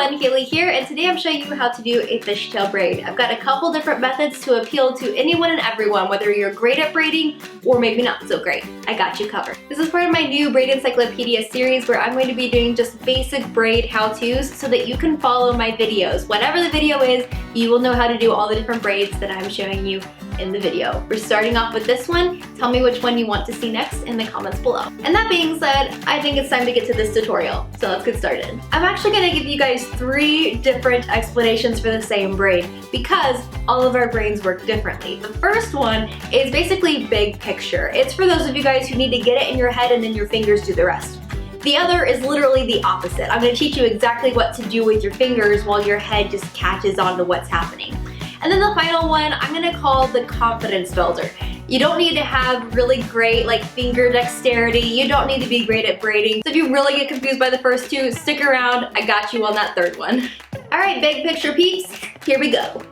everyone, Kayley here, and today I'm showing you how to do a fishtail braid. I've got a couple different methods to appeal to anyone and everyone, whether you're great at braiding or maybe not so great. I got you covered. This is part of my new Braid Encyclopedia series where I'm going to be doing just basic braid how-tos so that you can follow my videos. Whatever the video is, you will know how to do all the different braids that I'm showing you in the video. We're starting off with this one. Tell me which one you want to see next in the comments below. And that being said, I think it's time to get to this tutorial. So let's get started. I'm actually going to give you guys 3 different explanations for the same braid because all of our braids work differently. The first one is basically big picture. It's for those of you guys who need to get it in your head and then your fingers do the rest. The other is literally the opposite. I'm going to teach you exactly what to do with your fingers while your head just catches on to what's happening. And then the final one, I'm gonna call the confidence builder. You don't need to have really great finger dexterity. You don't need to be great at braiding. So if you really get confused by the first 2, stick around. I got you on that 3rd one. All right, big picture peeps, here we go.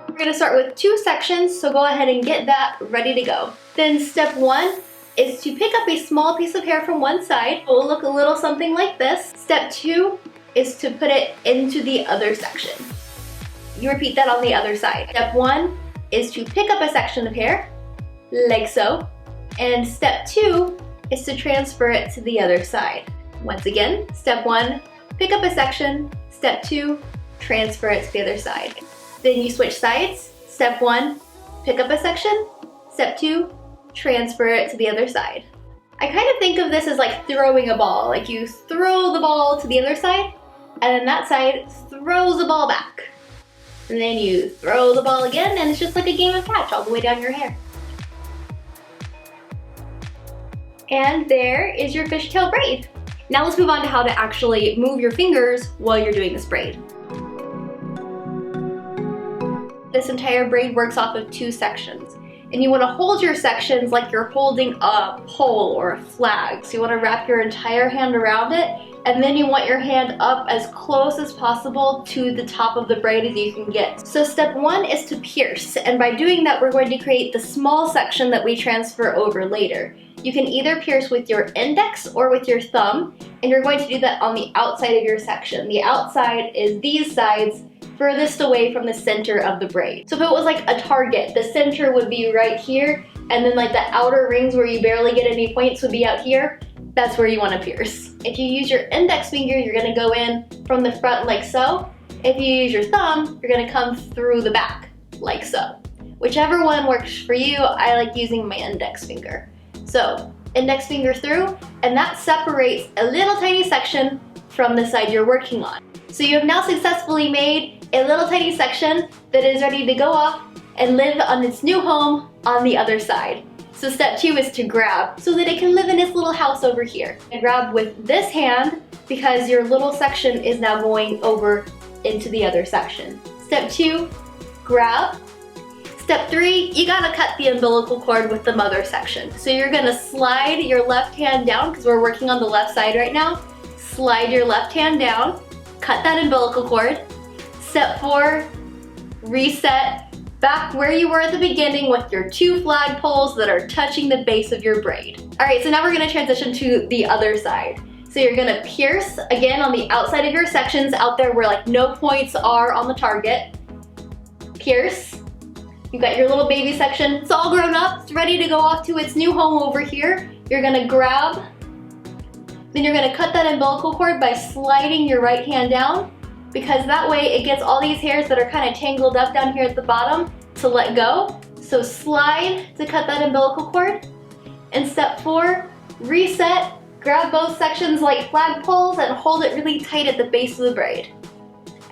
We're gonna start with 2 sections, so go ahead and get that ready to go. Then step 1 is to pick up a small piece of hair from one side. It will look a little something like this. Step 2 is to put it into the other section. You repeat that on the other side. Step 1 is to pick up a section of hair, like so, and step 2 is to transfer it to the other side. Once again, step 1, pick up a section, step 2, transfer it to the other side. Then you switch sides. Step 1, pick up a section, step 2, transfer it to the other side. I kind of think of this as like throwing a ball. Like you throw the ball to the other side, and then that side throws the ball back. And then you throw the ball again, and it's just like a game of catch all the way down your hair. And there is your fishtail braid. Now let's move on to how to actually move your fingers while you're doing this braid. This entire braid works off of 2 sections. And you want to hold your sections like you're holding a pole or a flag. So you want to wrap your entire hand around it, and then you want your hand up as close as possible to the top of the braid as you can get. So step 1 is to pierce, and by doing that we're going to create the small section that we transfer over later. You can either pierce with your index or with your thumb, and you're going to do that on the outside of your section. The outside is these sides furthest away from the center of the braid. So if it was like a target, the center would be right here, and then like the outer rings where you barely get any points would be out here. That's where you want to pierce. If you use your index finger, you're going to go in from the front like so. If you use your thumb, you're going to come through the back like so. Whichever one works for you, I like using my index finger. So index finger through, and that separates a little tiny section from the side you're working on. So you have now successfully made a little tiny section that is ready to go off and live on its new home on the other side. So step 2 is to grab so that it can live in its little house over here. And grab with this hand because your little section is now going over into the other section. Step 2, grab. Step 3, you gotta cut the umbilical cord with the mother section. So you're gonna slide your left hand down because we're working on the left side right now. Slide your left hand down, cut that umbilical cord. Step 4, reset back where you were at the beginning with your 2 flag poles that are touching the base of your braid. All right, so now we're gonna transition to the other side. So you're gonna pierce again on the outside of your sections out there where like no points are on the target. Pierce. You've got your little baby section. It's all grown up. It's ready to go off to its new home over here. You're gonna grab. Then you're gonna cut that umbilical cord by sliding your right hand down, because that way it gets all these hairs that are kind of tangled up down here at the bottom to let go. So slide to cut that umbilical cord. And step 4, reset, grab both sections like flag poles and hold it really tight at the base of the braid.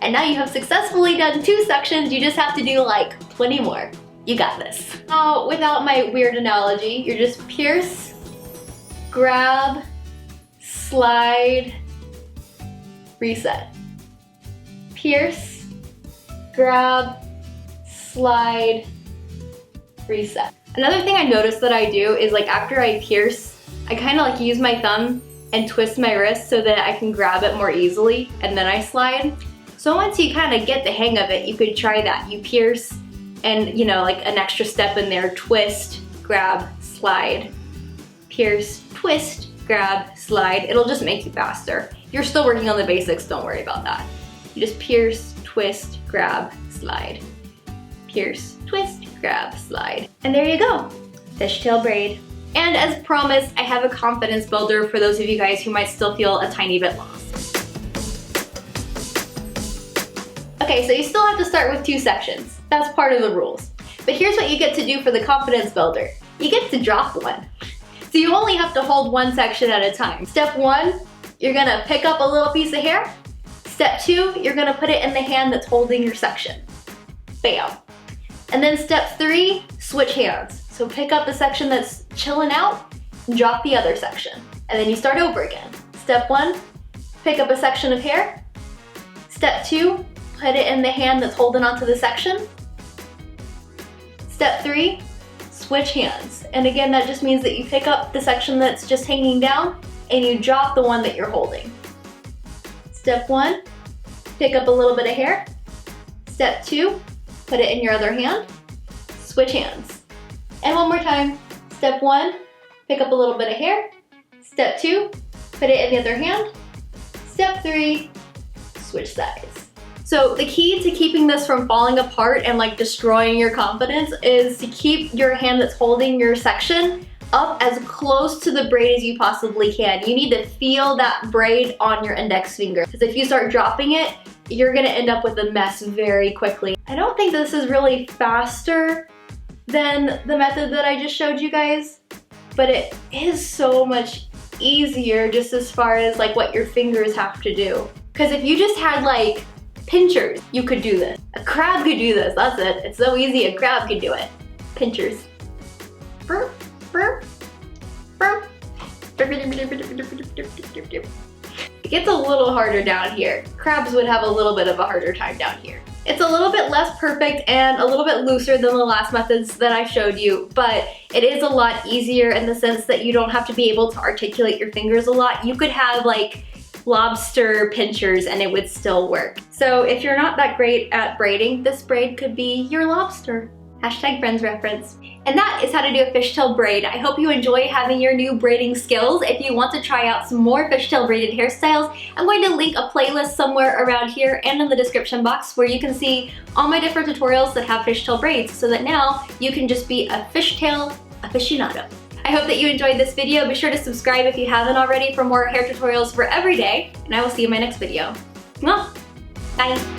And now you have successfully done 2 sections, you just have to do like 20 more. You got this. Now, without my weird analogy, you're just pierce, grab, slide, reset. Pierce, grab, slide, reset. Another thing I noticed that I do is like after I pierce, I kind of like use my thumb and twist my wrist so that I can grab it more easily, and then I slide. So once you kind of get the hang of it, you could try that. You pierce and, you know, like an extra step in there, twist, grab, slide, pierce, twist, grab, slide. It'll just make you faster. you're still working on the basics, don't worry about that. You just pierce, twist, grab, slide. Pierce, twist, grab, slide. And there you go, fishtail braid. And as promised, I have a confidence builder for those of you guys who might still feel a tiny bit lost. Okay, so you still have to start with 2 sections. That's part of the rules. But here's what you get to do for the confidence builder. You get to drop one. So you only have to hold 1 section at a time. Step 1, you're gonna pick up a little piece of hair. Step 2, you're gonna put it in the hand that's holding your section. Bam. And then step 3, switch hands. So pick up the section that's chilling out, and drop the other section. And then you start over again. Step 1, pick up a section of hair. Step 2, put it in the hand that's holding onto the section. Step 3, switch hands. And again, that just means that you pick up the section that's just hanging down and you drop the one that you're holding. Step 1, pick up a little bit of hair. Step 2, put it in your other hand. Switch hands. And one more time. Step 1, pick up a little bit of hair. Step 2, put it in the other hand. Step 3, switch sides. So the key to keeping this from falling apart and like destroying your confidence is to keep your hand that's holding your section up as close to the braid as you possibly can. You need to feel that braid on your index finger, because if you start dropping it, you're gonna end up with a mess very quickly. I don't think this is really faster than the method that I just showed you guys, but it is so much easier just as far as like what your fingers have to do. Because if you just had like pinchers, you could do this. A crab could do this, that's it. It's so easy, a crab could do it. Pinchers. Burp, burp, burp. It gets a little harder down here. Crabs would have a little bit of a harder time down here. It's a little bit less perfect and a little bit looser than the last methods that I showed you, but it is a lot easier in the sense that you don't have to be able to articulate your fingers a lot. You could have like lobster pinchers and it would still work. So if you're not that great at braiding, this braid could be your lobster. Hashtag friends reference. And that is how to do a fishtail braid. I hope you enjoy having your new braiding skills. If you want to try out some more fishtail braided hairstyles, I'm going to link a playlist somewhere around here and in the description box where you can see all my different tutorials that have fishtail braids so that now you can just be a fishtail aficionado. I hope that you enjoyed this video. Be sure to subscribe if you haven't already for more hair tutorials for every day, and I will see you in my next video. Mwah! Bye!